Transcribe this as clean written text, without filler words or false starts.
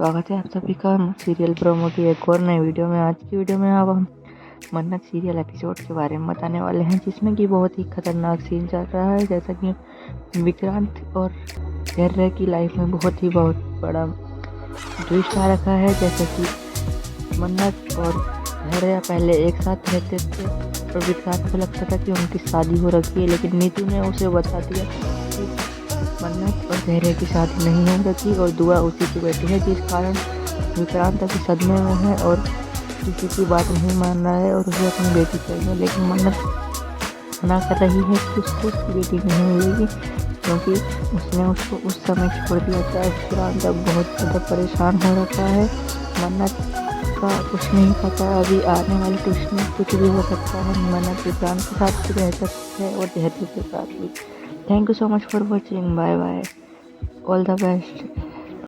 स्वागत है आप सभी का सीरियल प्रोमो की एक और नई वीडियो में। आज की वीडियो में अब हम मन्नत सीरियल एपिसोड के बारे में बताने वाले हैं, जिसमें कि बहुत ही खतरनाक सीन चल रहा है। जैसा कि विक्रांत और धैर्य की लाइफ में बहुत बड़ा ट्विस्ट आ रखा है। जैसे कि मन्नत और धैर्य पहले एक साथ रहते थे और विक्रांत को लगता था कि उनकी शादी हो रखी है, लेकिन नीतू ने उसे बता दिया कि मन्नत और धैर्य की शादी नहीं हो रखी और दुआ उसी की बेटी है, जिस कारण विक्रांत अभी सदमे में है और किसी की बात नहीं मान रहा है और उसे अपनी बेटी चाहिए। लेकिन मन्नत मना कर रही है कि उसको उसकी बेटी नहीं मिलेगी, क्योंकि उसने उसको उस समय छोड़ दिया था। विक्रांत अब बहुत ज़्यादा परेशान हो रखा है। मन्नत का कुछ नहीं पता, अभी आने वाले ट्विस्ट में कुछ भी हो सकता है। मन्नत विक्रांत के साथ भी रह सकती है और धैर्य के साथ भी। Thank you so much for watching. Bye bye, all the best.